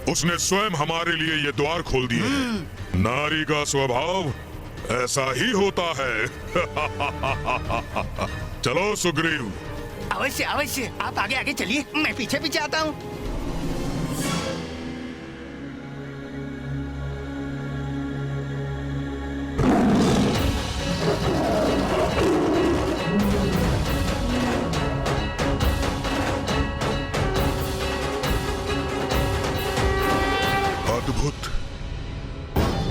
उसने स्वयं हमारे लिए ये द्वार खोल दिए हैं। नारी का स्वभाव ऐसा ही होता है। चलो सुग्रीव। अवश्य अवश्य, आप आगे आगे चलिए, मैं पीछे पीछे आता हूँ। अद्भुत,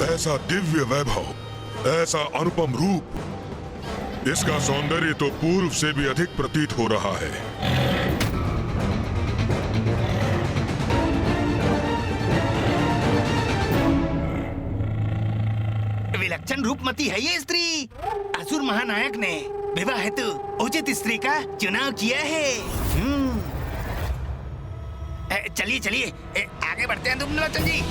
ऐसा दिव्य वैभव, ऐसा अनुपम रूप, इसका सौंदर्य तो पूर्व से भी अधिक प्रतीत हो रहा है। विलक्षण रूपमती है ये स्त्री। असुर महानायक ने विवाह हेतु उचित स्त्री का चुनाव किया है। चलिए चलिए, आगे बढ़ते हैं धूम्रलोचन जी।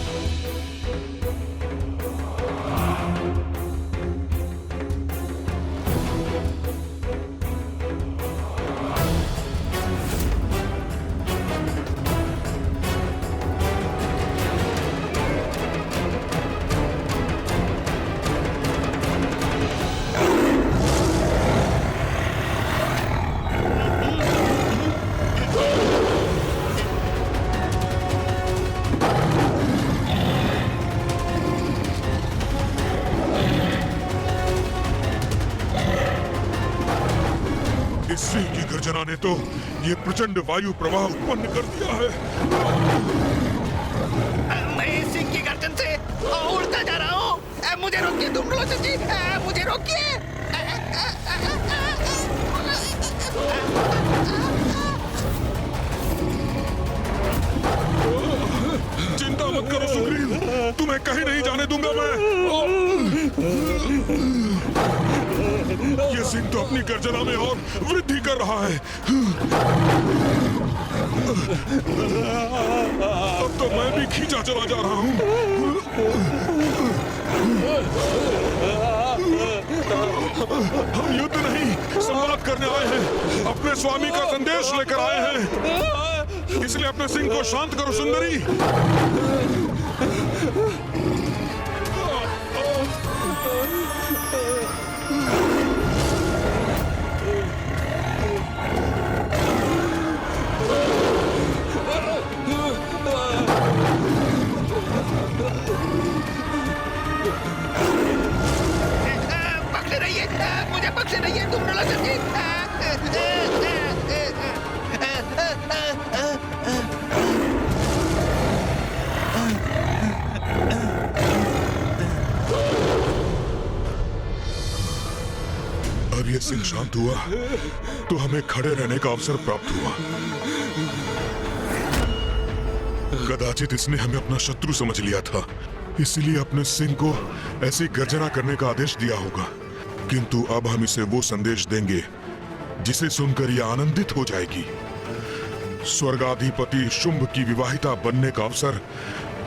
इस सिंह की गर्जना ने तो ये प्रचंड वायु प्रवाह उत्पन्न कर दिया है। मैं इस सिंह की गर्दन से उड़ता जा रहा हूँ। मुझे रोकिए धूम्रलोचन जी, मुझे रोकिए। चिंता मत करो सुग्रीव, तुम्हें कहीं नहीं जाने दूंगा मैं। ये सिंह तो अपनी गर्जना में और वृद्धि कर रहा है। अब तो मैं भी खींचा चला जा रहा हूँ। हम युद्ध नहीं, संवाद करने आए हैं। अपने स्वामी का संदेश लेकर आए हैं, इसलिए अपने सिंह को शांत करो सुंदरी। पकड़े रहिए, मुझे पकड़े रहिए धूम्रलोचन जी। अब ये सिंह शांत हुआ तो हमें खड़े रहने का अवसर प्राप्त हुआ। कदाचित इसने हमें अपना शत्रु समझ लिया था, इसलिए अपने सिंह को ऐसी गर्जना करने का आदेश दिया होगा। किंतु अब हम इसे वो संदेश देंगे जिसे सुनकर यह आनंदित हो जाएगी। स्वर्गाधिपति शुंभ की विवाहिता बनने का अवसर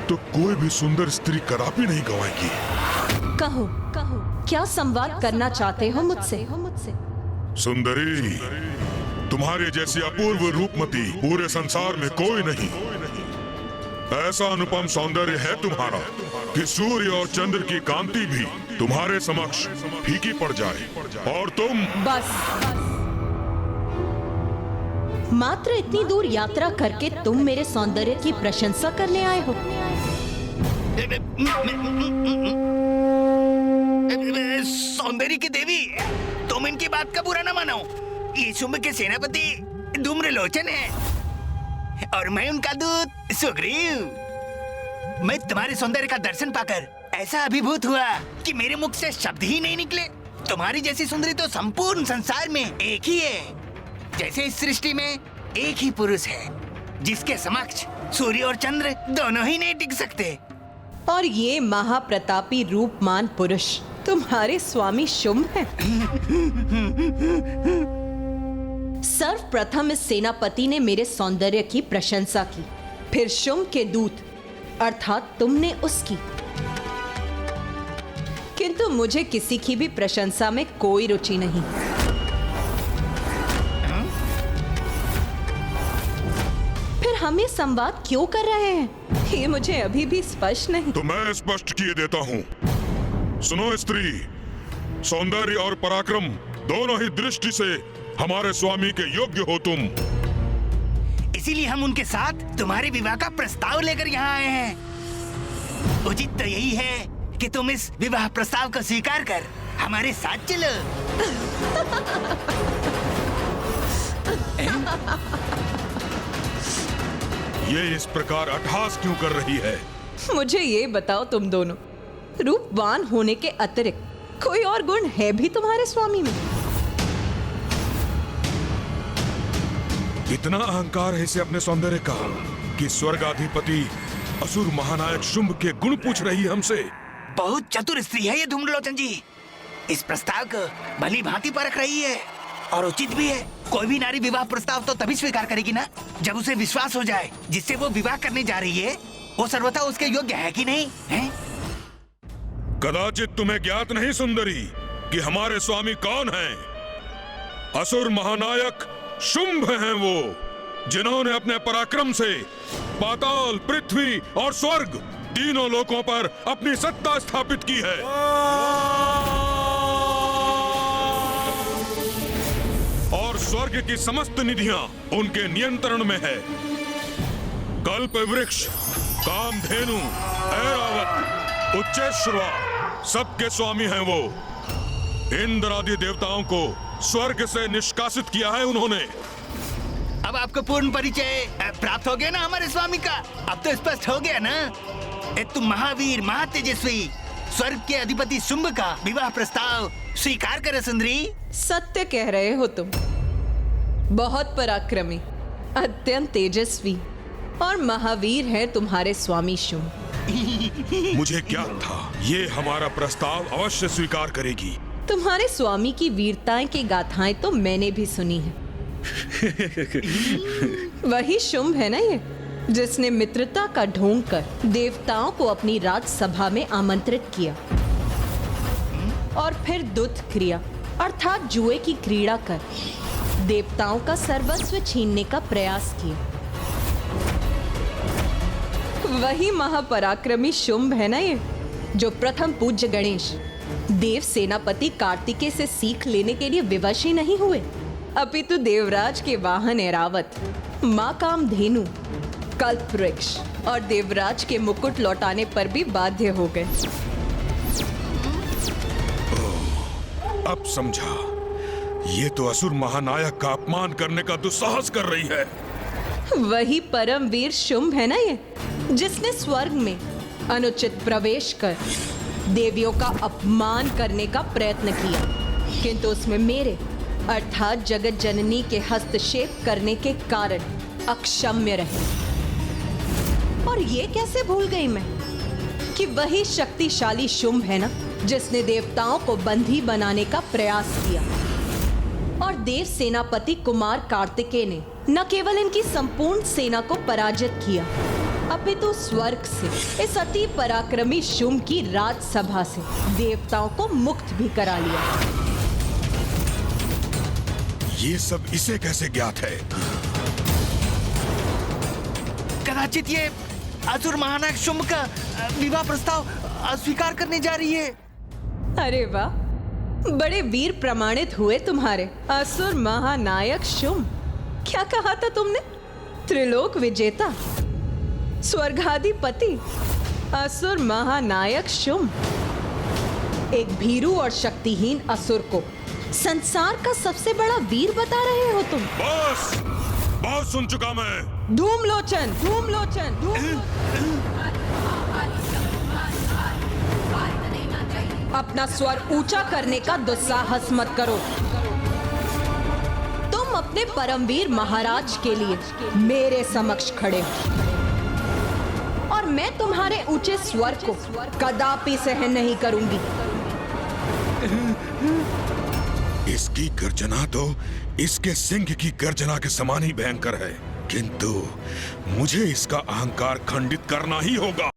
तो कोई भी सुंदर स्त्री कदापि नहीं गंवाएगी। कहो कहो, क्या संवाद करना चाहते हो मुझसे? सुंदरी, तुम्हारे जैसी अपूर्व रूपमती पूरे संसार में कोई नहीं। ऐसा अनुपम सौंदर्य है तुम्हारा कि सूर्य और चंद्र की कांति भी तुम्हारे समक्ष फीकी पड़ जाए और तुम बस। मात्र इतनी दूर यात्रा करके तुम मेरे सौंदर्य की प्रशंसा करने आए हो? सौंदर्य की देवी, तुम इनकी बात का बुरा न मानो। ये शुंभ के सेनापति धूम्रलोचन है और मैं उनका दूत सुग्रीव। मैं तुम्हारे सौंदर्य का दर्शन पाकर ऐसा अभिभूत हुआ कि मेरे मुख से शब्द ही नहीं निकले। तुम्हारी जैसी सुंदरी तो संपूर्ण संसार में एक ही है। जैसे इस सृष्टि में एक ही पुरुष है जिसके समक्ष सूर्य और चंद्र दोनों ही नहीं टिक सकते। और ये महाप्रतापी रूपमान पुरुष तुम्हारे स्वामी शुंभ हैं। सर्वप्रथम इस सेनापति ने मेरे सौंदर्य की प्रशंसा की, फिर शुंभ के दूत अर्थात तुमने उसकी। किंतु मुझे किसी की भी प्रशंसा में कोई रुचि नहीं। फिर हम ये संवाद क्यों कर रहे हैं, ये मुझे अभी भी स्पष्ट नहीं। तो मैं स्पष्ट किए देता हूँ। सुनो स्त्री, सौंदर्य और पराक्रम दोनों ही दृष्टि से हमारे स्वामी के योग्य हो तुम। इसीलिए हम उनके साथ तुम्हारे विवाह का प्रस्ताव लेकर यहाँ आए हैं। उचित तो यही है कि तुम इस विवाह प्रस्ताव को स्वीकार कर हमारे साथ चलो। ये इस प्रकार अट्टहास क्यों कर रही है? मुझे ये बताओ तुम दोनों, रूपवान होने के अतिरिक्त कोई और गुण है भी तुम्हारे स्वामी में? इतना अहंकार है इसे अपने सौंदर्य का कि स्वर्गाधिपति असुर महानायक शुंभ के गुण पूछ रही है हमसे। बहुत चतुर स्त्री है ये धूम्रलोचन जी। इस प्रस्ताव को भली भांति परख रही है और उचित भी है। कोई भी नारी विवाह प्रस्ताव तो तभी स्वीकार करेगी ना जब उसे विश्वास हो जाए जिससे वो विवाह करने जा रही है वो सर्वथा उसके योग्य है कि नहीं है? कदाचित तुम्हें ज्ञात नहीं सुंदरी कि हमारे स्वामी कौन हैं? असुर महानायक शुंभ हैं वो, जिन्होंने अपने पराक्रम से पाताल, पृथ्वी और स्वर्ग तीनों लोकों पर अपनी सत्ता स्थापित की है। और स्वर्ग की समस्त निधियां उनके नियंत्रण में है। कल्प वृक्ष, कामधेनु, ऐरावत, उच्चैश्रवा सबके स्वामी हैं वो। इंद्र आदि देवताओं को स्वर्ग से निष्कासित किया है उन्होंने। अब आपको पूर्ण परिचय प्राप्त हो गया ना हमारे स्वामी का? अब तो स्पष्ट हो गया ना? तुम महावीर, महातेजस्वी स्वर्ग के अधिपति शुंभ का विवाह प्रस्ताव स्वीकार करे सुंदरी। सत्य कह रहे हो तुम। बहुत पराक्रमी, अत्यंत तेजस्वी और महावीर है तुम्हारे स्वामी शुंभ। मुझे ज्ञात था ये हमारा प्रस्ताव अवश्य स्वीकार करेगी। तुम्हारे स्वामी की वीरताएं की गाथाएं तो मैंने भी सुनी है। वही शुंभ है ना ये, जिसने मित्रता का ढोंग कर देवताओं को अपनी राजसभा में आमंत्रित किया और फिर दुत क्रिया अर्थात जुए की क्रीड़ा कर देवताओं का सर्वस्व छीनने का प्रयास किया। वही महापराक्रमी शुंभ है ना ये, जो प्रथम पूज्य गणेश देव सेनापति कार्तिकेय से सीख लेने के लिए विवश ही नहीं हुए, अपितु देवराज के वाहन ऐरावत, मां कामधेनु, कल्प वृक्ष और देवराज के मुकुट लौटाने पर भी बाध्य हो गए। अब समझा, ये तो असुर महानायक का अपमान करने का दुस्साहस कर रही है। वही परमवीर शुंभ है ना ये, जिसने स्वर्ग में अनुचित प्रवेश कर देवियों का अपमान करने का प्रयत्न किया, किंतु उसमें मेरे अर्थात जगत जननी के हस्तक्षेप करने के कारण अक्षम्य रहे। और ये कैसे भूल गई मैं कि वही शक्तिशाली शुंभ है ना, जिसने देवताओं को बंधी बनाने का प्रयास किया और देव सेनापति कुमार कार्तिकेय ने न केवल इनकी संपूर्ण सेना को पराजित किया, अपितु स्वर्ग से इस अति पराक्रमी शुंभ की राजसभा से देवताओं को मुक्त भी करा लिया। ये सब इसे कैसे ज्ञात है? कदाचित ये असुर महानायक शुंभ का विवाह प्रस्ताव अस्वीकार करने जा रही है। अरे वाह, बड़े वीर प्रमाणित हुए तुम्हारे असुर महानायक शुंभ। क्या कहा था तुमने? त्रिलोक विजेता, स्वर्गाधिपति, असुर महानायक शुंभ। एक भीरू और शक्तिहीन असुर को संसार का सबसे बड़ा वीर बता रहे हो तुम। बस, बहुत सुन चुका मैं। धूम्रलोचन, धूम्रलोचन, अपना स्वर ऊंचा करने का दुस्साहस मत करो। तुम अपने परमवीर महाराज के लिए मेरे समक्ष खड़े हो और मैं तुम्हारे ऊंचे स्वर को कदापि सहन नहीं करूंगी। इसकी गर्जना तो इसके सिंह की गर्जना के समान ही भयंकर है, किंतु मुझे इसका अहंकार खंडित करना ही होगा।